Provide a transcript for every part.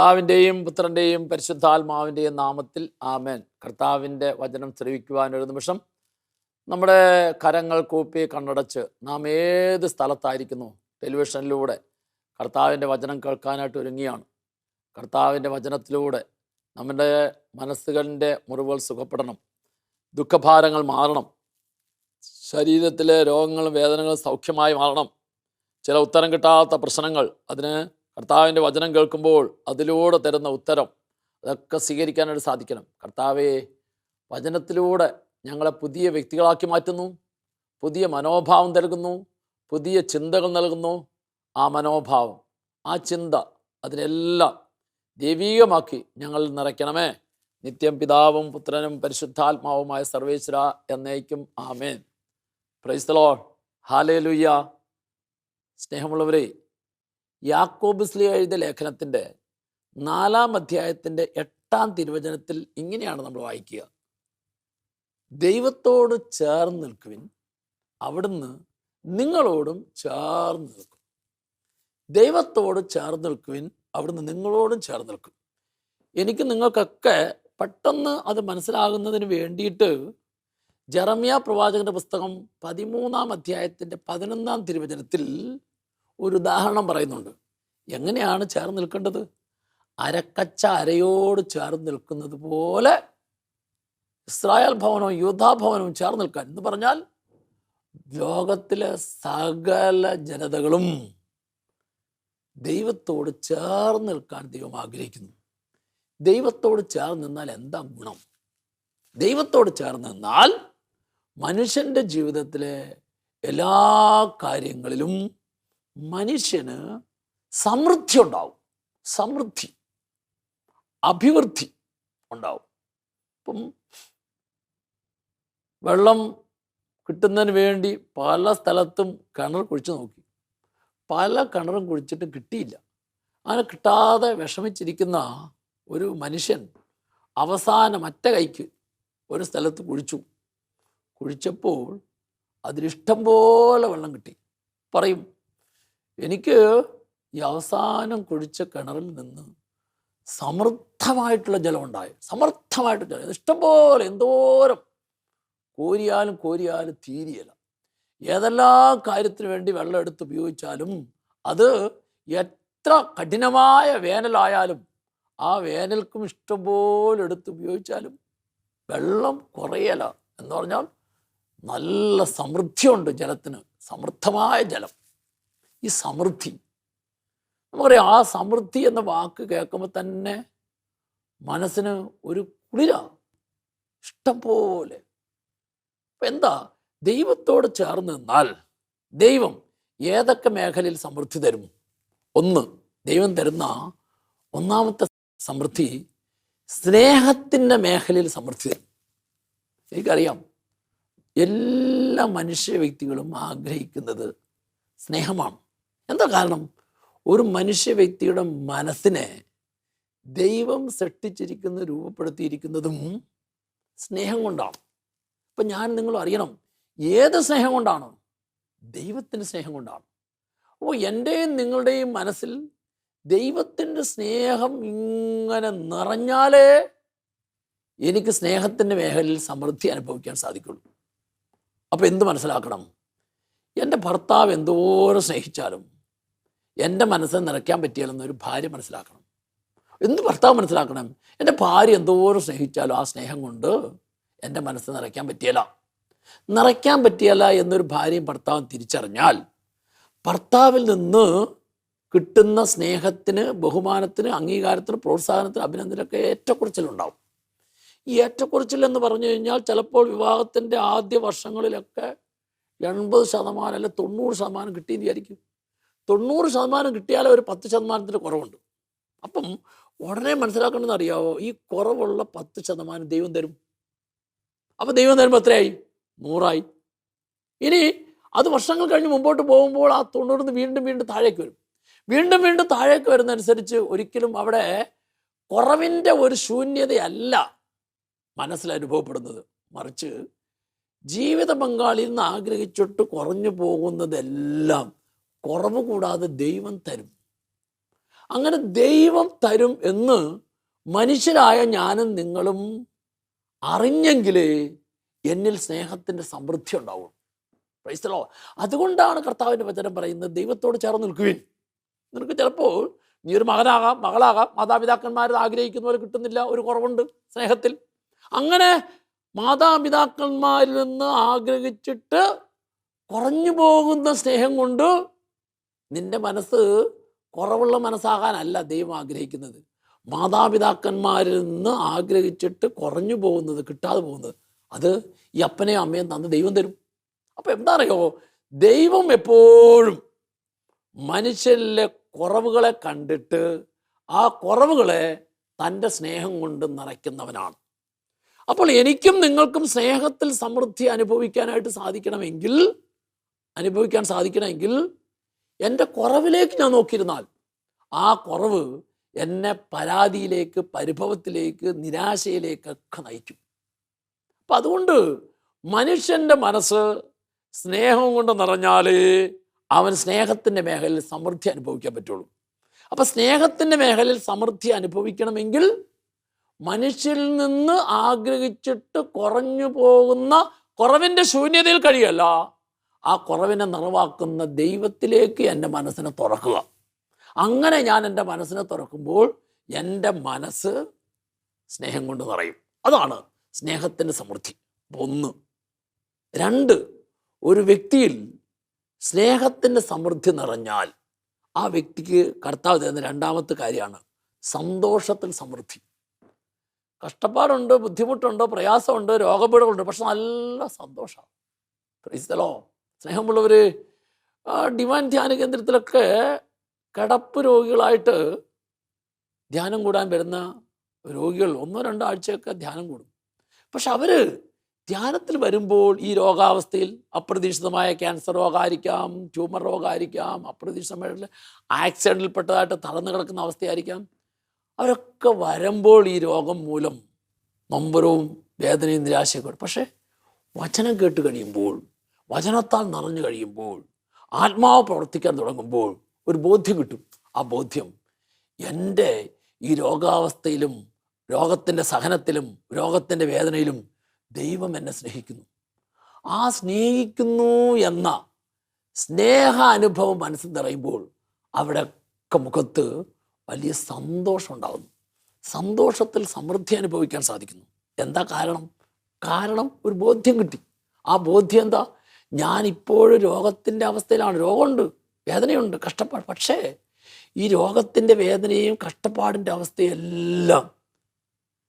പിതാവിൻ്റെയും പുത്രൻ്റെയും പരിശുദ്ധാത്മാവിൻ്റെയും നാമത്തിൽ ആമേൻ. കർത്താവിൻ്റെ വചനം ശ്രവിക്കുവാൻ ഒരു നിമിഷം നമ്മുടെ കരങ്ങൾ കൂപ്പി കണ്ണടച്ച് നാം ഏത് സ്ഥലത്തായിരിക്കുന്നു ടെലിവിഷനിലൂടെ കർത്താവിൻ്റെ വചനം കേൾക്കാനായിട്ട് ഒരുങ്ങിയാണ്. കർത്താവിൻ്റെ വചനത്തിലൂടെ നമ്മുടെ മനസ്സുകളിൻ്റെ മുറിവുകൾ സുഖപ്പെടണം, ദുഃഖഭാരങ്ങൾ മാറണം, ശരീരത്തിലെ രോഗങ്ങളും വേദനകളും സൗഖ്യമായി മാറണം. ചില ഉത്തരം കിട്ടാത്ത പ്രശ്നങ്ങൾ, അതിന് കർത്താവിൻ്റെ വചനം കേൾക്കുമ്പോൾ അതിലൂടെ തരുന്ന ഉത്തരം അതൊക്കെ സ്വീകരിക്കാനായിട്ട് സാധിക്കണം. കർത്താവേ, വചനത്തിലൂടെ ഞങ്ങളെ പുതിയ വ്യക്തികളാക്കി മാറ്റുന്നു, പുതിയ മനോഭാവം നൽകുന്നു, പുതിയ ചിന്തകൾ നൽകുന്നു. ആ മനോഭാവം, ആ ചിന്ത, അതിനെല്ലാം ദൈവീകമാക്കി ഞങ്ങളിൽ നിറയ്ക്കണമേ. നിത്യം പിതാവും പുത്രനും പരിശുദ്ധാത്മാവുമായ സർവേശ്വര എന്നേക്കും amen. Praise the Lord. Hallelujah. സ്നേഹമുള്ളവരെ, യാക്കോബ് ശ്ലീഹ എഴുതിയ ലേഖനത്തിൻ്റെ 4-ാം അധ്യായത്തിൻ്റെ 8-ാം തിരുവചനത്തിൽ ഇങ്ങനെയാണ് നമ്മൾ വായിക്കുക: ദൈവത്തോട് ചേർന്ന് നിൽക്കുവിൻ, അവിടുന്ന് നിങ്ങളോടും ചേർന്ന് നിൽക്കും. ദൈവത്തോട് ചേർന്ന് നിൽക്കുവിൻ, അവിടുന്ന് നിങ്ങളോടും ചേർന്ന് നിൽക്കും. എനിക്ക് നിങ്ങൾക്കൊക്കെ പെട്ടെന്ന് അത് മനസ്സിലാകുന്നതിന് വേണ്ടിയിട്ട് ജെറമ്യാ പ്രവാചകന്റെ പുസ്തകം 13-ാം അധ്യായത്തിൻ്റെ 11-ാം തിരുവചനത്തിൽ ഒരു ഉദാഹരണം പറയുന്നുണ്ട്. എങ്ങനെയാണ് ചേർന്ന് നിൽക്കേണ്ടത്? അരക്കച്ച അരയോട് ചേർന്ന് നിൽക്കുന്നത് പോലെ ഇസ്രായേൽ ഭവനവും യൂദാഭവനവും ചേർന്ന് നിൽക്കാൻ എന്ന് പറഞ്ഞാൽ ലോകത്തിലെ സകല ജനതകളും ദൈവത്തോട് ചേർന്ന് നിൽക്കാൻ ദൈവം ആഗ്രഹിക്കുന്നു. ദൈവത്തോട് ചേർന്ന് നിന്നാൽ എന്താ ഗുണം? ദൈവത്തോട് ചേർന്ന് നിന്നാൽ മനുഷ്യൻ്റെ ജീവിതത്തിലെ എല്ലാ കാര്യങ്ങളിലും മനുഷ്യന് സമൃദ്ധി ഉണ്ടാവും, സമൃദ്ധി, അഭിവൃദ്ധി ഉണ്ടാവും. ഇപ്പം വെള്ളം കിട്ടുന്നതിന് വേണ്ടി പല സ്ഥലത്തും കിണർ കുഴിച്ച് നോക്കി, പല കിണറും കുഴിച്ചിട്ടും കിട്ടിയില്ല. അങ്ങനെ കിട്ടാതെ വിഷമിച്ചിരിക്കുന്ന ഒരു മനുഷ്യൻ അവസാനം ഒറ്റ കൈക്ക് ഒരു സ്ഥലത്ത് കുഴിച്ചപ്പോൾ അതിലിഷ്ടം പോലെ വെള്ളം കിട്ടി. പറയും, എനിക്ക് ഈ അവസാനം കുഴിച്ച കിണറിൽ നിന്ന് സമൃദ്ധമായിട്ടുള്ള ജലം ഉണ്ടായി, സമൃദ്ധമായിട്ടുള്ള ജലം, ഇഷ്ടംപോലെ, എന്തോരം കോരിയാലും തീരിയല്ല. ഏതെല്ലാം കാര്യത്തിന് വേണ്ടി വെള്ളം എടുത്ത് ഉപയോഗിച്ചാലും അത് എത്ര കഠിനമായ വേനലായാലും ആ വേനൽക്കും ഇഷ്ടംപോലെ എടുത്ത് ഉപയോഗിച്ചാലും വെള്ളം കുറയല. എന്ന് പറഞ്ഞാൽ നല്ല സമൃദ്ധിയുണ്ട് ജലത്തിന്, സമൃദ്ധമായ ജലം. ഈ സമൃദ്ധി, നമുക്കറിയാം, ആ സമൃദ്ധി എന്ന വാക്ക് കേൾക്കുമ്പോൾ തന്നെ മനസ്സിന് ഒരു കുളിര, ഇഷ്ടം പോലെ. അപ്പം എന്താ? ദൈവത്തോട് ചേർന്ന് നിന്നാൽ ദൈവം ഏതൊക്കെ മേഖലയിൽ സമൃദ്ധി തരും? ഒന്ന്, ദൈവം തരുന്ന ഒന്നാമത്തെ സമൃദ്ധി സ്നേഹത്തിൻ്റെ മേഖലയിൽ സമൃദ്ധി തരും. എനിക്കറിയാം, എല്ലാ മനുഷ്യ വ്യക്തികളും ആഗ്രഹിക്കുന്നത് സ്നേഹമാണ്. എന്താ കാരണം? ഒരു മനുഷ്യ വ്യക്തിയുടെ മനസ്സിനെ ദൈവം സൃഷ്ടിച്ചിരിക്കുന്ന, രൂപപ്പെടുത്തിയിരിക്കുന്നതും സ്നേഹം കൊണ്ടാണ്. അപ്പം നിങ്ങൾ അറിയണം, ഏത് സ്നേഹം കൊണ്ടാണ്? ദൈവത്തിൻ്റെ സ്നേഹം കൊണ്ടാണ്. അപ്പോൾ എൻ്റെയും നിങ്ങളുടെയും മനസ്സിൽ ദൈവത്തിൻ്റെ സ്നേഹം ഇങ്ങനെ നിറഞ്ഞാലേ എനിക്ക് സ്നേഹത്തിൻ്റെ മേഖലയിൽ സമൃദ്ധി അനുഭവിക്കാൻ സാധിക്കുള്ളൂ. അപ്പോൾ എന്ത് മനസ്സിലാക്കണം? എൻ്റെ ഭർത്താവ് എന്തോരം സ്നേഹിച്ചാലും എൻ്റെ മനസ്സിൽ നിറയ്ക്കാൻ പറ്റിയാലെന്നൊരു ഭാര്യ മനസ്സിലാക്കണം. എന്ത് ഭർത്താവ് മനസ്സിലാക്കണം? എൻ്റെ ഭാര്യ എന്തോരം സ്നേഹിച്ചാലും ആ സ്നേഹം കൊണ്ട് എൻ്റെ മനസ്സ് നിറയ്ക്കാൻ പറ്റിയല്ല എന്നൊരു ഭാര്യയും ഭർത്താവും തിരിച്ചറിഞ്ഞാൽ ഭർത്താവിൽ നിന്ന് കിട്ടുന്ന സ്നേഹത്തിന്, ബഹുമാനത്തിന്, അംഗീകാരത്തിന്, പ്രോത്സാഹനത്തിന്, അഭിനന്ദനത്തിനൊക്കെ ഏറ്റക്കുറച്ചിലുണ്ടാവും. ഈ ഏറ്റക്കുറച്ചിൽ എന്ന് പറഞ്ഞു കഴിഞ്ഞാൽ ചിലപ്പോൾ വിവാഹത്തിൻ്റെ ആദ്യ വർഷങ്ങളിലൊക്കെ 80% അല്ല 90% കിട്ടിയെന്ന് വിചാരിക്കും. 90% കിട്ടിയാൽ ഒരു 10% കുറവുണ്ട്. അപ്പം ഉടനെ മനസ്സിലാക്കണമെന്ന് അറിയാവോ, ഈ കുറവുള്ള 10% ദൈവം തരും. അപ്പം ദൈവം തരുമ്പോൾ എത്രയായി? 100ആയി. ഇനി അത് വർഷങ്ങൾ കഴിഞ്ഞ് മുമ്പോട്ട് പോകുമ്പോൾ ആ 90 വീണ്ടും താഴേക്ക് വരും. വീണ്ടും താഴേക്ക് വരുന്നതനുസരിച്ച് ഒരിക്കലും അവിടെ കുറവിൻ്റെ ഒരു ശൂന്യതയല്ല മനസ്സിൽ അനുഭവപ്പെടുന്നത്, മറിച്ച് ജീവിത പങ്കാളിയിൽ നിന്ന് ആഗ്രഹിച്ചിട്ട് കുറഞ്ഞു പോകുന്നതെല്ലാം കുറവ് കൂടാതെ ദൈവം തരും. അങ്ങനെ ദൈവം തരും എന്ന് മനുഷ്യരായ ഞാനും നിങ്ങളും അറിഞ്ഞെങ്കിലേ എന്നിൽ സ്നേഹത്തിൻ്റെ സമൃദ്ധി ഉണ്ടാവും. Price the Lord. അതുകൊണ്ടാണ് കർത്താവിൻ്റെ വചനം പറയുന്നത്, ദൈവത്തോട് ചേർന്ന് നിൽക്കുവിൻ. നിനക്ക് ചിലപ്പോൾ നീ ഒരു മകനാകാം, മകളാകാം, മാതാപിതാക്കന്മാർ ആഗ്രഹിക്കുന്ന പോലെ കിട്ടുന്നില്ല, ഒരു കുറവുണ്ട് സ്നേഹത്തിൽ. അങ്ങനെ മാതാപിതാക്കന്മാരിൽ നിന്ന് ആഗ്രഹിച്ചിട്ട് കുറഞ്ഞു പോകുന്ന സ്നേഹം കൊണ്ട് നിന്റെ മനസ്സ് കുറവുള്ള മനസ്സാകാനല്ല ദൈവം ആഗ്രഹിക്കുന്നത്. മാതാപിതാക്കന്മാരിൽ നിന്ന് ആഗ്രഹിച്ചിട്ട് കുറഞ്ഞു പോകുന്നത്, കിട്ടാതെ പോകുന്നത്, അത് ഈ അപ്പനെയും അമ്മയും തന്ന് ദൈവം തരും. അപ്പം എന്താ അറിയോ, ദൈവം എപ്പോഴും മനുഷ്യരിലെ കുറവുകളെ കണ്ടിട്ട് ആ കുറവുകളെ തൻ്റെ സ്നേഹം കൊണ്ട് നിറയ്ക്കുന്നവനാണ്. അപ്പോൾ എനിക്കും നിങ്ങൾക്കും സ്നേഹത്തിൽ സമൃദ്ധി അനുഭവിക്കാൻ സാധിക്കണമെങ്കിൽ എൻ്റെ കുറവിലേക്ക് ഞാൻ നോക്കിയിരുന്നാൽ ആ കുറവ് എന്നെ പരാതിയിലേക്ക്, പരിഭവത്തിലേക്ക്, നിരാശയിലേക്കൊക്കെ നയിക്കും. അപ്പം അതുകൊണ്ട് മനുഷ്യൻ്റെ മനസ്സ് സ്നേഹം കൊണ്ട് നിറഞ്ഞാലേ അവൻ സ്നേഹത്തിൻ്റെ മേഖലയിൽ സമൃദ്ധി അനുഭവിക്കാൻ പറ്റുള്ളൂ. അപ്പം സ്നേഹത്തിൻ്റെ മേഖലയിൽ സമൃദ്ധി അനുഭവിക്കണമെങ്കിൽ മനുഷ്യരിൽ നിന്ന് ആഗ്രഹിച്ചിട്ട് കുറഞ്ഞു പോകുന്ന കുറവിൻ്റെ ശൂന്യതയിൽ കഴിയല്ല, ആ കുറവിനെ നിറവാക്കുന്ന ദൈവത്തിലേക്ക് എൻ്റെ മനസ്സിനെ തുറക്കുക. അങ്ങനെ ഞാൻ എൻ്റെ മനസ്സിനെ തുറക്കുമ്പോൾ എൻ്റെ മനസ്സ് സ്നേഹം കൊണ്ട് നിറയും. അതാണ് സ്നേഹത്തിൻ്റെ സമൃദ്ധി. 1. 2, ഒരു വ്യക്തിയിൽ സ്നേഹത്തിൻ്റെ സമൃദ്ധി നിറഞ്ഞാൽ ആ വ്യക്തിക്ക് കർത്താവ് തരുന്ന രണ്ടാമത്തെ കാര്യമാണ് സന്തോഷത്തിൽ സമൃദ്ധി. കഷ്ടപ്പാടുണ്ട്, ബുദ്ധിമുട്ടുണ്ട്, പ്രയാസമുണ്ട്, രോഗപീഠകളുണ്ട്, പക്ഷെ നല്ല സന്തോഷമാണ്. Praise the Lord. സ്നേഹമുള്ളവർ, ഡിവൈൻ ധ്യാന കേന്ദ്രത്തിലൊക്കെ കിടപ്പ് രോഗികളായിട്ട് ധ്യാനം കൂടാൻ വരുന്ന രോഗികൾ 1-2 ആഴ്ചയൊക്കെ ധ്യാനം കൂടും. പക്ഷെ അവർ ധ്യാനത്തിൽ വരുമ്പോൾ ഈ രോഗാവസ്ഥയിൽ അപ്രതീക്ഷിതമായ ക്യാൻസർ രോഗമായിരിക്കാം, ട്യൂമർ രോഗമായിരിക്കാം, അപ്രതീക്ഷിതമായിട്ടുള്ള ആക്സിഡൻറ്റിൽപ്പെട്ടതായിട്ട് തളർന്നു കിടക്കുന്ന അവസ്ഥയായിരിക്കാം. അവരൊക്കെ വരുമ്പോൾ ഈ രോഗം മൂലം നൊമ്പരവും വേദനയും നിരാശയൊക്കെ വരും. പക്ഷേ വചനം കേട്ട് കഴിയുമ്പോൾ, വചനത്താൽ നിറഞ്ഞു കഴിയുമ്പോൾ, ആത്മാവ് പ്രവർത്തിക്കാൻ തുടങ്ങുമ്പോൾ ഒരു ബോധ്യം കിട്ടും. ആ ബോധ്യം എൻ്റെ ഈ രോഗാവസ്ഥയിലും, രോഗത്തിൻ്റെ സഹനത്തിലും, രോഗത്തിൻ്റെ വേദനയിലും ദൈവം എന്നെ സ്നേഹിക്കുന്നു. ആ സ്നേഹിക്കുന്നു എന്ന സ്നേഹ അനുഭവം മനസ്സിൽ നിറയുമ്പോൾ അവിടെയൊക്കെ മുഖത്ത് വലിയ സന്തോഷം ഉണ്ടാകുന്നു. സന്തോഷത്തിൽ സമൃദ്ധി അനുഭവിക്കാൻ സാധിക്കുന്നു. എന്താ കാരണം ഒരു ബോധ്യം കിട്ടി. ആ ബോധ്യം എന്താ? ഞാനിപ്പോഴും രോഗത്തിൻ്റെ അവസ്ഥയിലാണ്. രോഗമുണ്ട്, വേദനയുണ്ട്, കഷ്ടപ്പാട്. പക്ഷേ ഈ രോഗത്തിൻ്റെ വേദനയും കഷ്ടപ്പാടിൻ്റെ അവസ്ഥയെല്ലാം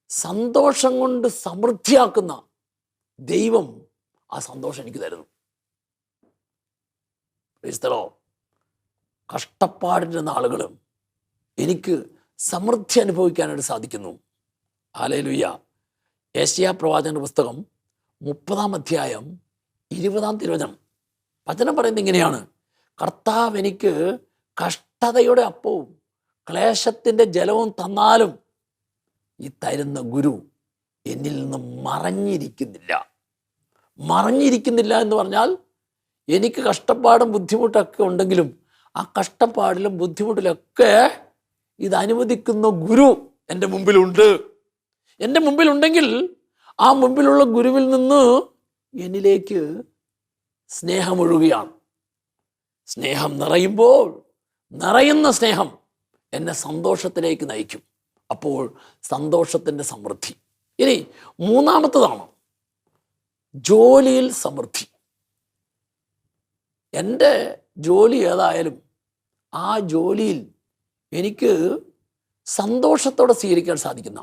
സന്തോഷം കൊണ്ട് സമൃദ്ധിയാക്കുന്ന ദൈവം ആ സന്തോഷം എനിക്ക് തരുന്നു. കഷ്ടപ്പാടിൻ്റെ നാളുകളും എനിക്ക് സമൃദ്ധി അനുഭവിക്കാനായിട്ട് സാധിക്കുന്നു. ഹല്ലേലൂയ. യെശയ്യാ പ്രവാചകന്റെ പുസ്തകം 30-ാം അധ്യായം 20-ാം തിരുവചനം. വചനം പറയുന്നത് ഇങ്ങനെയാണ്: കർത്താവ് എനിക്ക് കഷ്ടതയുടെ അപ്പവും ക്ലേശത്തിൻ്റെ ജലവും തന്നാലും ഈ തരുന്ന ഗുരു എന്നിൽ നിന്ന് മറഞ്ഞിരിക്കുന്നില്ല എന്ന് പറഞ്ഞാൽ എനിക്ക് കഷ്ടപ്പാടും ബുദ്ധിമുട്ടൊക്കെ ഉണ്ടെങ്കിലും ആ കഷ്ടപ്പാടിലും ബുദ്ധിമുട്ടിലൊക്കെ ഇത് അനുവദിക്കുന്ന ഗുരു എൻ്റെ മുമ്പിലുണ്ട്. എൻ്റെ മുമ്പിലുണ്ടെങ്കിൽ ആ മുമ്പിലുള്ള ഗുരുവിൽ നിന്ന് എന്നിലേക്ക് സ്നേഹമൊഴുകുകയാണ്. സ്നേഹം നിറയുമ്പോൾ നിറയുന്ന സ്നേഹം എന്നെ സന്തോഷത്തിലേക്ക് നയിക്കും. അപ്പോൾ സന്തോഷത്തിൻ്റെ സമൃദ്ധി. ഇനി 3-ാമത്തതാണ് ജോലിയിൽ സമൃദ്ധി. എൻ്റെ ജോലി ഏതായാലും ആ ജോലിയിൽ എനിക്ക് സന്തോഷത്തോടെ സ്വീകരിക്കാൻ സാധിക്കുന്ന,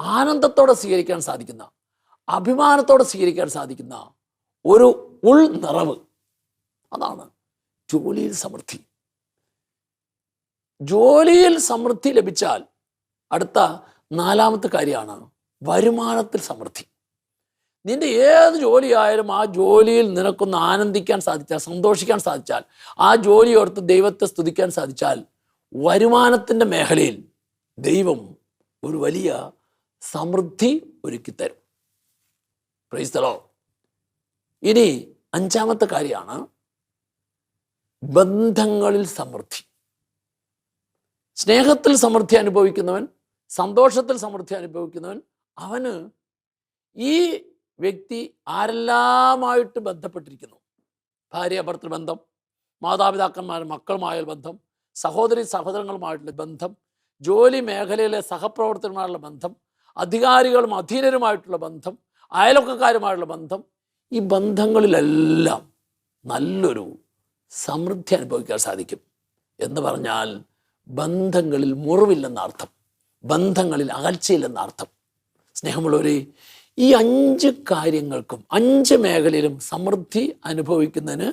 ആനന്ദത്തോടെ സ്വീകരിക്കാൻ സാധിക്കുന്ന, അഭിമാനത്തോടെ സ്വീകരിക്കാൻ സാധിക്കുന്ന ഒരു ഉൾനിറവ്, അതാണ് ജോലിയിൽ സമൃദ്ധി. ജോലിയിൽ സമൃദ്ധി ലഭിച്ചാൽ അടുത്ത 4-ാമത്തെ കാര്യമാണ് വരുമാനത്തിൽ സമൃദ്ധി. നിന്റെ ഏത് ജോലിയായാലും ആ ജോലിയിൽ നിനക്കൊന്ന് ആനന്ദിക്കാൻ സാധിച്ചാൽ, സന്തോഷിക്കാൻ സാധിച്ചാൽ, ആ ജോലി ഓർത്ത് ദൈവത്തെ സ്തുതിക്കാൻ സാധിച്ചാൽ വരുമാനത്തിൻ്റെ മേഖലയിൽ ദൈവം ഒരു വലിയ സമൃദ്ധി ഒരുക്കിത്തരും. Price the Lord. ഇനി 5-ാമത്തെ കാര്യമാണ് ബന്ധങ്ങളിൽ സമൃദ്ധി. സ്നേഹത്തിൽ സമൃദ്ധി അനുഭവിക്കുന്നവൻ, സന്തോഷത്തിൽ സമൃദ്ധി അനുഭവിക്കുന്നവൻ, അവന് ഈ വ്യക്തി ആരെല്ലാമായിട്ട് ബന്ധപ്പെട്ടിരിക്കുന്നു. ഭാര്യ ഭർത്തൃബന്ധം, മാതാപിതാക്കന്മാർ മക്കളുമായുള്ള ബന്ധം, സഹോദരി സഹോദരങ്ങളുമായിട്ടുള്ള ബന്ധം, ജോലി മേഖലയിലെ സഹപ്രവർത്തകരുമായുള്ള ബന്ധം, അധികാരികളും അധീനരുമായിട്ടുള്ള ബന്ധം, അയൽവക്കക്കാരുമായുള്ള ബന്ധം, ഈ ബന്ധങ്ങളിലെല്ലാം നല്ലൊരു സമൃദ്ധി അനുഭവിക്കാൻ സാധിക്കും. എന്ന് പറഞ്ഞാൽ ബന്ധങ്ങളിൽ മുറിവില്ലെന്ന അർത്ഥം, ബന്ധങ്ങളിൽ അകൽച്ചയില്ലെന്ന അർത്ഥം. സ്നേഹമുള്ളവരെ, ഈ 5 കാര്യങ്ങൾക്കും 5 മേഖലയിലും സമൃദ്ധി അനുഭവിക്കുന്നതിന്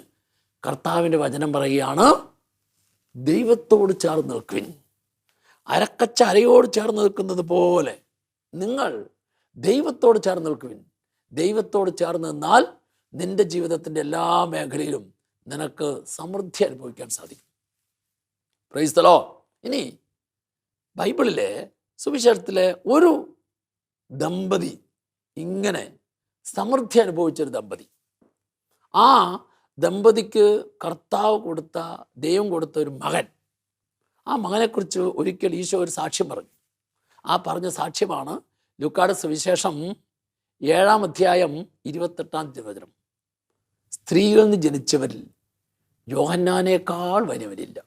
കർത്താവിൻ്റെ വചനം പറയുകയാണ്, ദൈവത്തോട് ചേർന്ന് നിൽക്കുവിൻ. അരക്കച്ച അരയോട് ചേർന്ന് നിൽക്കുന്നത് പോലെ നിങ്ങൾ ദൈവത്തോട് ചേർന്ന് നിൽക്കുവിൻ. ദൈവത്തോട് ചേർന്ന് നിന്നാൽ നിന്റെ ജീവിതത്തിൻ്റെ എല്ലാ മേഖലയിലും നിനക്ക് സമൃദ്ധി അനുഭവിക്കാൻ സാധിക്കും. Price the Lord. ഇനി ബൈബിളിലെ സുവിശേഷത്തിലെ ഒരു ദമ്പതി ഇങ്ങനെ സമൃദ്ധി അനുഭവിച്ചൊരു ദമ്പതി, ആ ദമ്പതിക്ക് കർത്താവ് കൊടുത്ത, ദൈവം കൊടുത്ത ഒരു മകൻ, ആ മകനെക്കുറിച്ച് ഒരിക്കൽ ഈശോ ഒരു സാക്ഷ്യം പറഞ്ഞു. ആ പറഞ്ഞ സാക്ഷ്യമാണ് ലൂക്കായുടെ സുവിശേഷം 7-ാം അധ്യായം 28-ാം തിരുവചനം. സ്ത്രീകളിൽ നിന്ന് ജനിച്ചവരിൽ യോഹന്നാനേക്കാൾ വലിയവനില്ല.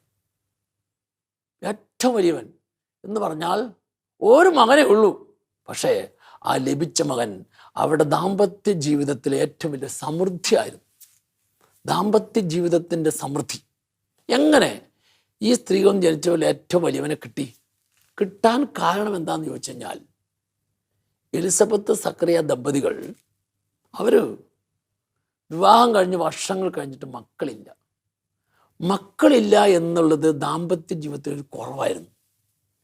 ഏറ്റവും വലിയവൻ എന്ന് പറഞ്ഞാൽ ഒരു മകനേ ഉള്ളൂ. പക്ഷേ ആ ലഭിച്ച മകൻ അവരുടെ ദാമ്പത്യ ജീവിതത്തിലെ ഏറ്റവും വലിയ സമൃദ്ധിയായിരുന്നു. ദാമ്പത്യ ജീവിതത്തിൻ്റെ സമൃദ്ധി. എങ്ങനെ ഈ സ്ത്രീകളും ജനിച്ചവരിൽ ഏറ്റവും വലിയവനെ കിട്ടാൻ കാരണം എന്താണെന്ന് ചോദിച്ചു കഴിഞ്ഞാൽ, എലിസബത്ത് സക്കറിയ ദമ്പതികൾ അവർ വിവാഹം കഴിഞ്ഞ് വർഷങ്ങൾ കഴിഞ്ഞിട്ട് മക്കളില്ല എന്നുള്ളത് ദാമ്പത്യ ജീവിതത്തിൽ ഒരു കുറവായിരുന്നു.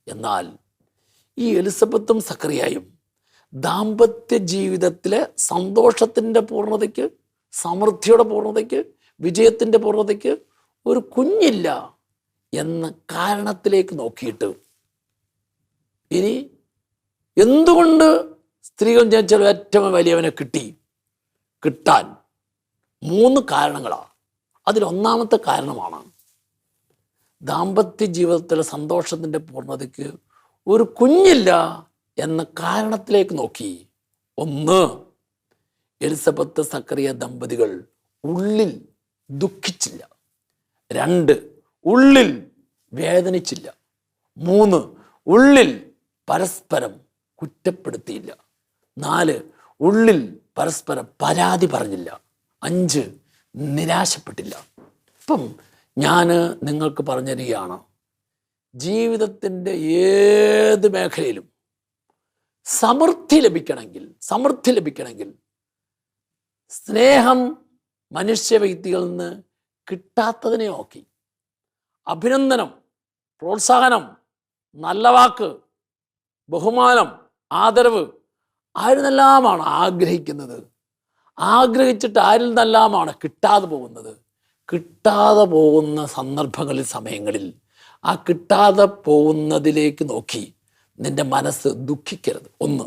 എന്നാൽ ഈ എലിസബത്തും സക്കറിയായും ദാമ്പത്യ ജീവിതത്തിലെ സന്തോഷത്തിൻ്റെ പൂർണ്ണതയ്ക്ക്, സമൃദ്ധിയുടെ പൂർണ്ണതയ്ക്ക്, വിജയത്തിൻ്റെ പൂർണ്ണതയ്ക്ക് ഒരു കുഞ്ഞില്ല എന്ന കാരണത്തിലേക്ക് നോക്കിയിട്ട്, ഇനി എന്തുകൊണ്ട് സ്ത്രീകൾ ജനിച്ചാൽ ഏറ്റവും വലിയവനെ കിട്ടാൻ 3 കാരണങ്ങളാണ്. അതിലൊന്നാമത്തെ കാരണമാണ് ദാമ്പത്യ ജീവിതത്തിലെ സന്തോഷത്തിൻ്റെ പൂർണ്ണതയ്ക്ക് ഒരു കുഞ്ഞില്ല എന്ന കാരണത്തിലേക്ക് നോക്കി. 1, എലിസബത്ത് സക്കറിയ ദമ്പതികൾ ഉള്ളിൽ ദുഃഖിച്ചില്ല. 2, ഉള്ളിൽ വേദനിച്ചില്ല. 3, ഉള്ളിൽ പരസ്പരം കുറ്റപ്പെടുത്തിയില്ല. 4, ഉള്ളിൽ പരസ്പരം പരാതി പറഞ്ഞില്ല. 5, നിരാശപ്പെട്ടില്ല. ഇപ്പം ഞാൻ നിങ്ങൾക്ക് പറഞ്ഞുതരികയാണ്, ജീവിതത്തിൻ്റെ ഏത് മേഖലയിലും സമൃദ്ധി ലഭിക്കണമെങ്കിൽ സ്നേഹം മനുഷ്യ വ്യക്തികളിൽ നിന്ന് കിട്ടാത്തതിനെ നോക്കി, അഭിനന്ദനം, പ്രോത്സാഹനം, നല്ല വാക്ക്, ബഹുമാനം, ആദരവ് ആരിൽ ആഗ്രഹിക്കുന്നത്. ആഗ്രഹിച്ചിട്ട് ആരിൽ നിന്നെല്ലാമാണ് കിട്ടാതെ പോകുന്ന സന്ദർഭങ്ങളിൽ, സമയങ്ങളിൽ ആ കിട്ടാതെ പോകുന്നതിലേക്ക് നോക്കി നിന്റെ മനസ്സ് ദുഃഖിക്കരുത്. 1.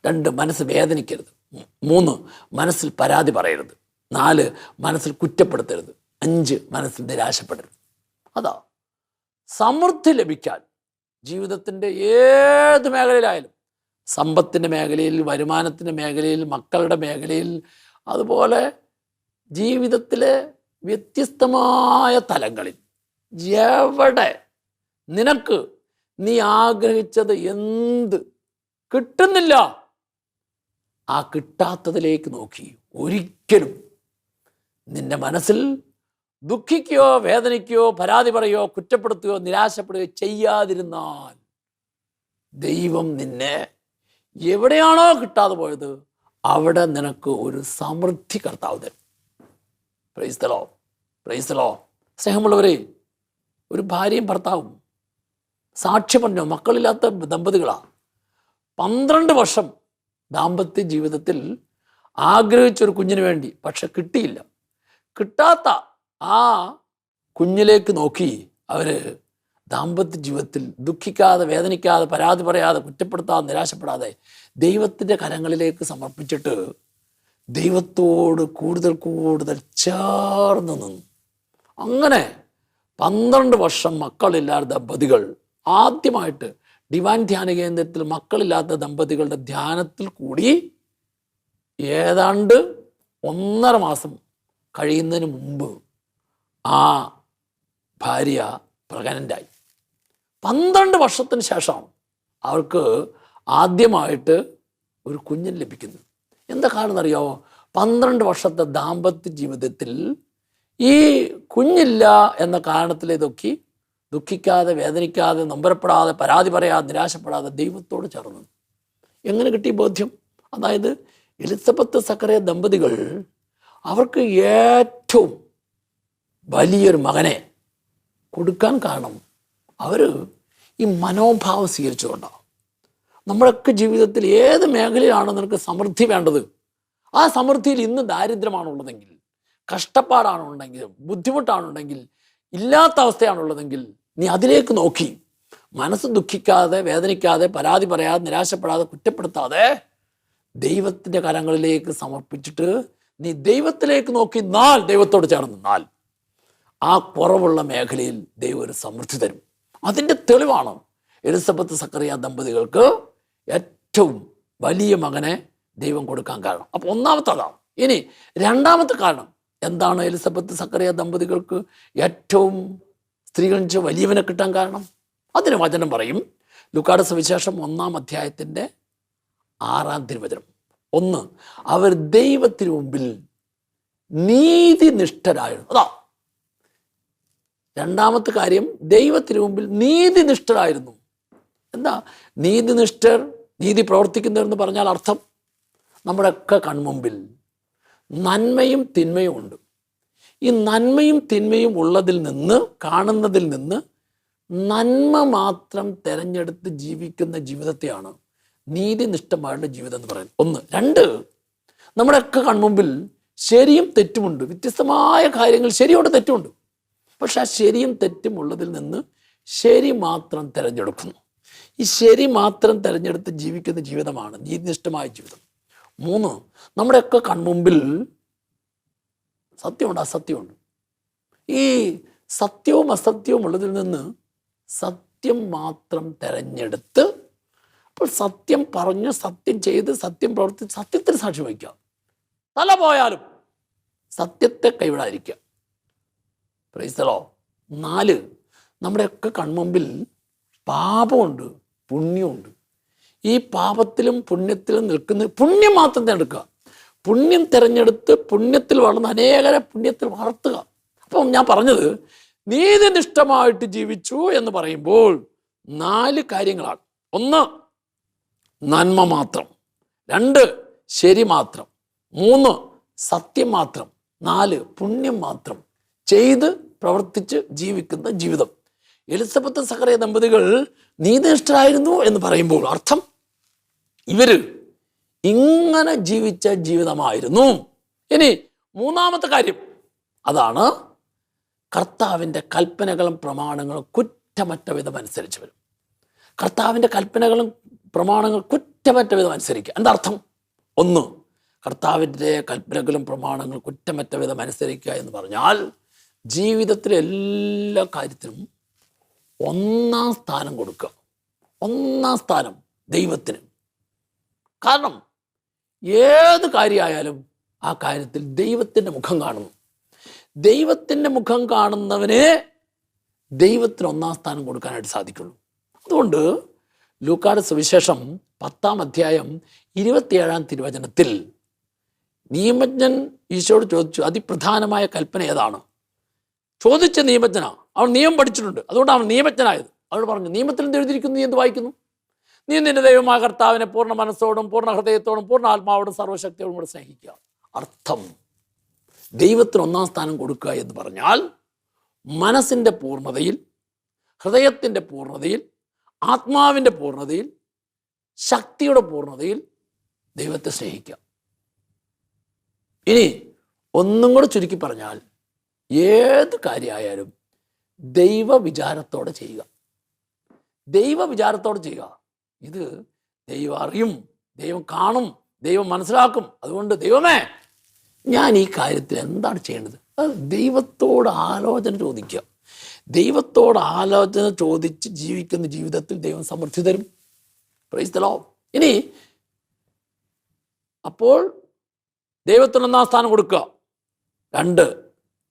2, മനസ്സ് വേദനിക്കരുത്. 3, മനസ്സിൽ പരാതി പറയരുത്. 4, മനസ്സിൽ കുറ്റപ്പെടുത്തരുത്. 5, മനസ്സിൽ നിരാശപ്പെടരുത്. അതാ സമൃദ്ധി ലഭിക്കാൻ ജീവിതത്തിൻ്റെ ഏത് മേഖലയിലായാലും, സമ്പത്തിൻ്റെ മേഖലയിൽ, വരുമാനത്തിൻ്റെ മേഖലയിൽ, മക്കളുടെ മേഖലയിൽ, അതുപോലെ ജീവിതത്തിലെ വ്യത്യസ്തമായ തലങ്ങളിൽ എവിടെ നിനക്ക് നീ ആഗ്രഹിച്ചത് എന്ത് കിട്ടുന്നില്ല, ആ കിട്ടാത്തതിലേക്ക് നോക്കി ഒരിക്കലും നിന്റെ മനസ്സിൽ ദുഃഖിക്കുകയോ വേദനിക്കുകയോ പരാതി പറയുകയോ കുറ്റപ്പെടുത്തുകയോ നിരാശപ്പെടുകയോ ചെയ്യാതിരുന്നാൽ ദൈവം നിന്നെ എവിടെയാണോ കിട്ടാതെ പോയത് അവിടെ നിനക്ക് ഒരു സമൃദ്ധി കർത്താവ് തരും. Price the Lord. സ്നേഹമുള്ളവരെ, ഒരു ഭാര്യയും ഭർത്താവും സാക്ഷ്യം പറഞ്ഞു, മക്കളില്ലാത്ത ദമ്പതികളാണ്. 12 വർഷം ദാമ്പത്യ ജീവിതത്തിൽ ആഗ്രഹിച്ചൊരു കുഞ്ഞിന് വേണ്ടി, പക്ഷെ കിട്ടിയില്ല. കിട്ടാത്ത ആ കുഞ്ഞിലേക്ക് നോക്കി അവർ ദാമ്പത്യ ജീവിതത്തിൽ ദുഃഖിക്കാതെ, വേദനിക്കാതെ, പരാതി പറയാതെ, കുറ്റപ്പെടുത്താതെ, നിരാശപ്പെടാതെ ദൈവത്തിൻ്റെ കരങ്ങളിലേക്ക് സമർപ്പിച്ചിട്ട് ദൈവത്തോട് കൂടുതൽ ചേർന്ന് നിന്നു. അങ്ങനെ 12 വർഷം മക്കളില്ലാത്ത ദമ്പതികൾ ആദ്യമായിട്ട് ഡിവൈൻ ധ്യാന കേന്ദ്രത്തിൽ മക്കളില്ലാത്ത ദമ്പതികളുടെ ധ്യാനത്തിൽ കൂടി ഏതാണ്ട് 1.5 മാസം കഴിയുന്നതിന് മുമ്പ് ആ ഭാര്യ പ്രഗ്നൻ്റായി. 12 വർഷത്തിന് ശേഷമാണ് അവർക്ക് ആദ്യമായിട്ട് ഒരു കുഞ്ഞിന് ലഭിക്കുന്നത്. എന്താ കാരണം എന്നറിയാമോ? 12 വർഷത്തെ ദാമ്പത്യ ജീവിതത്തിൽ ഈ കുഞ്ഞില്ല എന്ന കാരണത്തിൽ ഇതൊക്കെ ദുഃഖിക്കാതെ, വേദനിക്കാതെ, നൊമ്പരപ്പെടാതെ, പരാതി പറയാതെ, നിരാശപ്പെടാതെ ദൈവത്തോട് ചേർന്നു. എങ്ങനെ കിട്ടിയ ബോധ്യം? അതായത് എലിസബത്ത് സക്കറിയ ദമ്പതികൾ അവർക്ക് ഏറ്റവും വലിയൊരു മകനെ കൊടുക്കാൻ കാരണം അവർ ഈ മനോഭാവം സ്വീകരിച്ചുകൊണ്ടാണ്. നമ്മളൊക്കെ ജീവിതത്തിൽ ഏത് മേഖലയിലാണോ നിനക്ക് സമൃദ്ധി വേണ്ടത്, ആ സമൃദ്ധിയിൽ ഇന്ന് ദാരിദ്ര്യമാണുള്ളതെങ്കിൽ, കഷ്ടപ്പാടാണുണ്ടെങ്കിൽ, ബുദ്ധിമുട്ടാണുണ്ടെങ്കിൽ, ഇല്ലാത്ത അവസ്ഥയാണുള്ളതെങ്കിൽ നീ അതിലേക്ക് നോക്കി മനസ്സ് ദുഃഖിക്കാതെ, വേദനിക്കാതെ, പരാതി പറയാതെ, നിരാശപ്പെടാതെ, കുറ്റപ്പെടുത്താതെ ദൈവത്തിൻ്റെ കരങ്ങളിലേക്ക് സമർപ്പിച്ചിട്ട് നീ ദൈവത്തിലേക്ക് നോക്കി ദൈവത്തോട് ചേർന്ന് നിന്നാൽ ആ കുറവുള്ള മേഖലയിൽ ദൈവം ഒരു സമൃദ്ധി തരും. അതിൻ്റെ തെളിവാണ് എലിസബത്ത് സക്കറിയ ദമ്പതികൾക്ക് ഏറ്റവും വലിയ മകനെ ദൈവം കൊടുക്കാൻ കാരണം. അപ്പോൾ ഒന്നാമത്തെ അതാണ്. ഇനി രണ്ടാമത്തെ കാരണം എന്താണ്? എലിസബത്ത് സക്കറിയ ദമ്പതികൾക്ക് ഏറ്റവും സ്ത്രീകളിച്ച് വലിയവനെ കിട്ടാൻ കാരണം. അതിന് വചനം പറയും. ലൂക്കായുടെ സുവിശേഷം 1-ാം അധ്യായത്തിൻ്റെ 6-ാം തിരുവചനം. 1, അവർ ദൈവത്തിന് മുമ്പിൽ നീതിനിഷ്ഠരായിരുന്നു. അതാ രണ്ടാമത്തെ കാര്യം, ദൈവത്തിന് മുമ്പിൽ നീതിനിഷ്ഠരായിരുന്നു. എന്താ നീതിനിഷ്ഠർ, നീതി പ്രവർത്തിക്കുന്നവരെന്ന് പറഞ്ഞാൽ അർത്ഥം നമ്മുടെയൊക്കെ കൺമുമ്പിൽ നന്മയും തിന്മയും ഉണ്ട്. ഈ നന്മയും തിന്മയും ഉള്ളതിൽ നിന്ന്, കാണുന്നതിൽ നിന്ന് നന്മ മാത്രം തിരഞ്ഞെടുത്ത് ജീവിക്കുന്ന ജീവിതത്തെയാണ് നീതിനിഷ്ഠമായുള്ള ജീവിതം എന്ന് പറയുന്നത്. 1. 2, നമ്മുടെയൊക്കെ കൺമുമ്പിൽ ശരിയും തെറ്റുമുണ്ട്. വ്യത്യസ്തമായ കാര്യങ്ങൾ, ശരിയോട് തെറ്റുമുണ്ട്. പക്ഷെ ആ ശരിയും തെറ്റും ഉള്ളതിൽ നിന്ന് ശരി മാത്രം തിരഞ്ഞെടുക്കുന്നു. ഈ ശരി മാത്രം തിരഞ്ഞെടുത്ത് ജീവിക്കുന്ന ജീവിതമാണ് നീതിനിഷ്ഠമായ ജീവിതം. 3, നമ്മുടെയൊക്കെ കൺമുമ്പിൽ സത്യമുണ്ട്, അസത്യമുണ്ട്. ഈ സത്യവും അസത്യവും ഉള്ളതിൽ നിന്ന് സത്യം മാത്രം തിരഞ്ഞെടുത്ത്, അപ്പോൾ സത്യം പറഞ്ഞ്, സത്യം ചെയ്ത്, സത്യം പ്രവർത്തിച്ച് സത്യത്തിന് സാക്ഷി വഹിക്കുക. തല പോയാലും സത്യത്തെ കൈവിടാതിരിക്കുക. Price the Lord. 4, നമ്മുടെയൊക്കെ കൺമുമ്പിൽ പാപമുണ്ട്, പുണ്യമുണ്ട്. ഈ പാപത്തിലും പുണ്യത്തിലും നിൽക്കുന്ന പുണ്യം മാത്രം തിരഞ്ഞെടുക്കുക. പുണ്യം തിരഞ്ഞെടുത്ത് പുണ്യത്തിൽ വളർന്ന് അനേകരെ പുണ്യത്തിൽ വളർത്തുക. അപ്പം ഞാൻ പറഞ്ഞത് നീതിനിഷ്ഠമായിട്ട് ജീവിച്ചു എന്ന് പറയുമ്പോൾ 4 കാര്യങ്ങളാണ്. 1, നന്മ മാത്രം. 2, ശരി മാത്രം. 3, സത്യം മാത്രം. 4, പുണ്യം മാത്രം ചെയ്ത് പ്രവർത്തിച്ച് ജീവിക്കുന്ന ജീവിതം. എലിസബത്ത് സക്കറിയ ദമ്പതികൾ നീതിനിഷ്ഠരായിരുന്നു എന്ന് പറയുമ്പോൾ അർത്ഥം ഇവര് ഇങ്ങനെ ജീവിച്ച ജീവിതമായിരുന്നു. ഇനി 3-ാമത്തെ കാര്യം അതാണ്, കർത്താവിൻ്റെ കൽപ്പനകളും പ്രമാണങ്ങളും കുറ്റമറ്റ വിധം അനുസരിച്ച് വരും. കർത്താവിൻ്റെ കൽപ്പനകളും പ്രമാണങ്ങൾ കുറ്റമറ്റ വിധം അനുസരിക്കുക. എന്താ അർത്ഥം? 1, കർത്താവിൻ്റെ കൽപ്പനകളും പ്രമാണങ്ങളും കുറ്റമറ്റ വിധം അനുസരിക്കുക എന്ന് പറഞ്ഞാൽ ജീവിതത്തിലെ എല്ലാ കാര്യത്തിലും 1-ാം സ്ഥാനം കൊടുക്കുക. 1-ാം സ്ഥാനം ദൈവത്തിന്. കാരണം ഏത് കാര്യമായാലും ആ കാര്യത്തിൽ ദൈവത്തിൻ്റെ മുഖം കാണുന്നു. ദൈവത്തിൻ്റെ മുഖം കാണുന്നവനെ ദൈവത്തിന് 1-ാം സ്ഥാനം കൊടുക്കാനായിട്ട് സാധിക്കുള്ളൂ. അതുകൊണ്ട് ലൂക്കായുടെ സുവിശേഷം 10-ാം അധ്യായം 27-ാം തിരുവചനത്തിൽ നിയമജ്ഞൻ ഈശോയോട് ചോദിച്ചു, അതിപ്രധാനമായ കൽപ്പന ഏതാണ്? ചോദിച്ച നിയമജ്ഞനാ, അവൻ നിയമം പഠിച്ചിട്ടുണ്ട്, അതുകൊണ്ട് അവൻ നിയമജ്ഞനായത്. അവൾ പറഞ്ഞു, നിയമത്തിൽ എന്ത് എഴുതിയിരിക്കുന്നു, നീ എന്ത് വായിക്കുന്നു? നീ നിന്റെ ദൈവമായ കർത്താവിനെ പൂർണ്ണ മനസ്സോടും പൂർണ്ണ ഹൃദയത്തോടും പൂർണ്ണ ആത്മാവോടും സർവ്വശക്തിയോടും കൂടെ സ്നേഹിക്കുക. അർത്ഥം ദൈവത്തിന് 1-ാം സ്ഥാനം കൊടുക്കുക എന്ന് പറഞ്ഞാൽ മനസ്സിൻ്റെ പൂർണ്ണതയിൽ, ഹൃദയത്തിൻ്റെ പൂർണ്ണതയിൽ, ആത്മാവിൻ്റെ പൂർണ്ണതയിൽ, ശക്തിയുടെ പൂർണ്ണതയിൽ ദൈവത്തെ സ്നേഹിക്കുക. ഇനി ഒന്നും കൂടെ ചുരുക്കി പറഞ്ഞാൽ ഏത് കാര്യമായാലും ദൈവവിചാരത്തോടെ ചെയ്യുക. ദൈവവിചാരത്തോടെ ചെയ്യുക. ഇത് ദൈവം അറിയും, ദൈവം കാണും, ദൈവം മനസ്സിലാക്കും. അതുകൊണ്ട് ദൈവമേ, ഞാൻ ഈ കാര്യത്തിൽ എന്താണ് ചെയ്യേണ്ടത്? അത് ദൈവത്തോട് ആലോചന ചോദിക്കുക. ദൈവത്തോട് ആലോചന ചോദിച്ച് ജീവിക്കുന്ന ജീവിതത്തിൽ ദൈവം സമൃദ്ധി തരും. Price the Lord. ഇനി അപ്പോൾ ദൈവത്തിന് ഒന്നാം സ്ഥാനം കൊടുക്കുക. 2,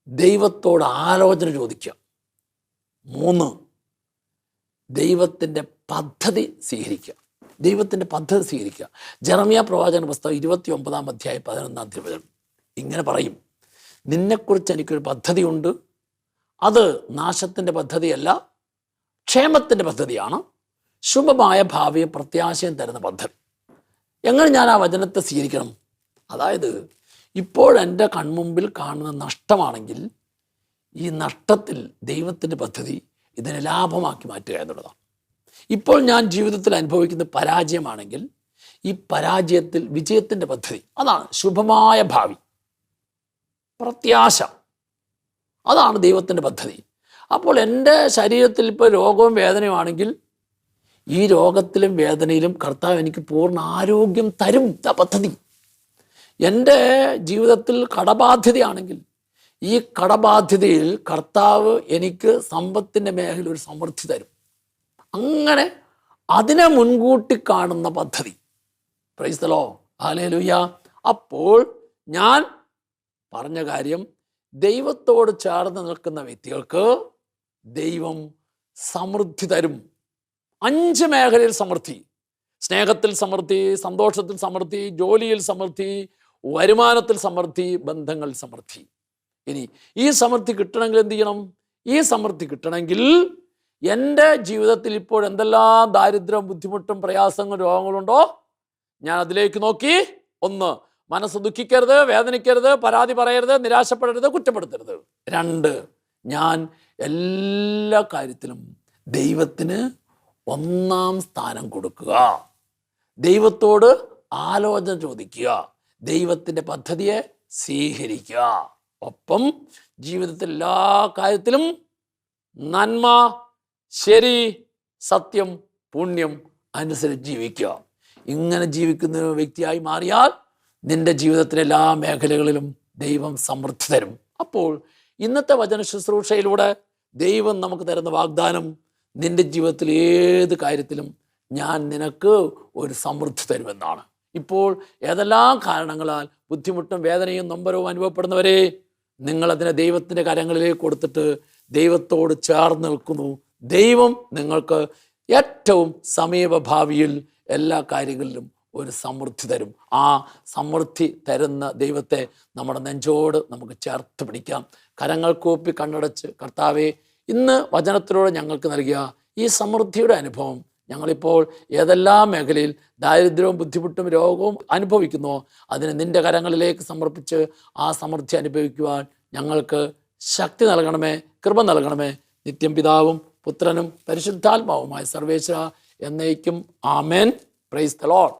ദൈവത്തോട് ആലോചന ചോദിക്കുക. 3, ദൈവത്തിൻ്റെ പദ്ധതി സ്വീകരിക്കുക. ദൈവത്തിൻ്റെ പദ്ധതി സ്വീകരിക്കുക. ജെറമ്യാ പ്രവാചകന്റെ പുസ്തകം 29-ാം അധ്യായം 11-ാം തിരുവചനം ഇങ്ങനെ പറയും: നിന്നെക്കുറിച്ച് എനിക്കൊരു പദ്ധതിയുണ്ട്, അത് നാശത്തിൻ്റെ പദ്ധതിയല്ല, ക്ഷേമത്തിൻ്റെ പദ്ധതിയാണ്, ശുഭമായ ഭാവിയെ പ്രത്യാശയും തരുന്ന പദ്ധതി. എങ്ങനെ ഞാൻ ആ വചനത്തെ സ്വീകരിക്കണം? അതായത് ഇപ്പോഴെൻ്റെ കൺമുമ്പിൽ കാണുന്ന നഷ്ടമാണെങ്കിൽ ഈ നഷ്ടത്തിൽ ദൈവത്തിൻ്റെ പദ്ധതി ഇതിനെ ലാഭമാക്കി മാറ്റുക എന്നുള്ളതാണ്. ഇപ്പോൾ ഞാൻ ജീവിതത്തിൽ അനുഭവിക്കുന്ന പരാജയമാണെങ്കിൽ ഈ പരാജയത്തിൽ വിജയത്തിൻ്റെ പദ്ധതി, അതാണ് ശുഭമായ ഭാവി, പ്രത്യാശ, അതാണ് ദൈവത്തിൻ്റെ പദ്ധതി. അപ്പോൾ എൻ്റെ ശരീരത്തിൽ ഇപ്പോൾ രോഗവും വേദനയുമാണെങ്കിൽ ഈ രോഗത്തിലും വേദനയിലും കർത്താവ് എനിക്ക് പൂർണ്ണ ആരോഗ്യം തരും, പദ്ധതി. എൻ്റെ ജീവിതത്തിൽ കടബാധ്യതയാണെങ്കിൽ ഈ കടബാധ്യതയിൽ കർത്താവ് എനിക്ക് സമ്പത്തിൻ്റെ മേഖല ഒരു സമൃദ്ധി തരും. അങ്ങനെ അതിനെ മുൻകൂട്ടി കാണുന്ന പദ്ധതി. Price the Lord. ഹല്ലേലൂയ. അപ്പോൾ ഞാൻ പറഞ്ഞ കാര്യം, ദൈവത്തോട് ചേർന്ന് നിൽക്കുന്ന വ്യക്തികൾക്ക് ദൈവം സമൃദ്ധി തരും. 5 മേഖലയിൽ സമൃദ്ധി: സ്നേഹത്തിൽ സമൃദ്ധി, സന്തോഷത്തിൽ സമൃദ്ധി, ജോലിയിൽ സമൃദ്ധി, വരുമാനത്തിൽ സമൃദ്ധി, ബന്ധങ്ങളിൽ സമൃദ്ധി. ഇനി ഈ സമൃദ്ധി കിട്ടണമെങ്കിൽ എന്ത് ചെയ്യണം? ഈ സമൃദ്ധി കിട്ടണമെങ്കിൽ എൻ്റെ ജീവിതത്തിൽ ഇപ്പോൾ എന്തെല്ലാം ദാരിദ്ര്യം, ബുദ്ധിമുട്ടും, പ്രയാസങ്ങളും, രോഗങ്ങളുണ്ടോ, ഞാൻ അതിലേക്ക് നോക്കി 1, മനസ്സ് ദുഃഖിക്കരുത്, വേദനിക്കരുത്, പരാതി പറയരുത്, നിരാശപ്പെടരുത്, കുറ്റപ്പെടുത്തരുത്. 2, ഞാൻ എല്ലാ കാര്യത്തിലും ദൈവത്തിന് 1-ാം സ്ഥാനം കൊടുക്കുക, ദൈവത്തോട് ആലോചന ചോദിക്കുക, ദൈവത്തിൻ്റെ പദ്ധതിയെ സ്വീകരിക്കുക. ഒപ്പം ജീവിതത്തിൽ എല്ലാ കാര്യത്തിലും നന്മ, ശരി, സത്യം, പുണ്യം അനുസരിച്ച് ജീവിക്കുക. ഇങ്ങനെ ജീവിക്കുന്ന വ്യക്തിയായി മാറിയാൽ നിന്റെ ജീവിതത്തിലെ എല്ലാ മേഖലകളിലും ദൈവം സമൃദ്ധി തരും. അപ്പോൾ ഇന്നത്തെ വചന ശുശ്രൂഷയിലൂടെ ദൈവം നമുക്ക് തരുന്ന വാഗ്ദാനം, നിന്റെ ജീവിതത്തിൽ ഏത് കാര്യത്തിലും ഞാൻ നിനക്ക് ഒരു സമൃദ്ധി തരുമെന്നാണ്. ഇപ്പോൾ ഏതെല്ലാം കാരണങ്ങളാൽ ബുദ്ധിമുട്ടും വേദനയും നൊമ്പരവും അനുഭവപ്പെടുന്നവരെ, നിങ്ങളതിനെ ദൈവത്തിൻ്റെ കരങ്ങളിലേക്ക് കൊടുത്തിട്ട് ദൈവത്തോട് ചേർന്ന് നിൽക്കുന്നു. ദൈവം നിങ്ങൾക്ക് ഏറ്റവും സമീപഭാവിയിൽ എല്ലാ കാര്യങ്ങളിലും ഒരു സമൃദ്ധി തരും. ആ സമൃദ്ധി തരുന്ന ദൈവത്തെ നമ്മുടെ നെഞ്ചോട് നമുക്ക് ചേർത്ത് പിടിക്കാം. കരങ്ങൾ കൂപ്പി കണ്ണടച്ച്, കർത്താവേ, ഇന്ന് വചനത്തിലൂടെ ഞങ്ങൾക്ക് നൽകിയ ഈ സമൃദ്ധിയുടെ അനുഭവം ഞങ്ങളിപ്പോൾ ഏതെല്ലാം മേഖലയിൽ ദാരിദ്ര്യവും ബുദ്ധിമുട്ടും രോഗവും അനുഭവിക്കുന്നോ അതിനെ നിൻ്റെ കരങ്ങളിലേക്ക് സമർപ്പിച്ച് ആ സമൃദ്ധി അനുഭവിക്കുവാൻ ഞങ്ങൾക്ക് ശക്തി നൽകണമേ, കൃപ നൽകണമേ. നിത്യം പിതാവും പുത്രനും പരിശുദ്ധാത്മാവുമായ സർവേശ്വര എന്നേക്കും ആമേൻ. Praise the Lord.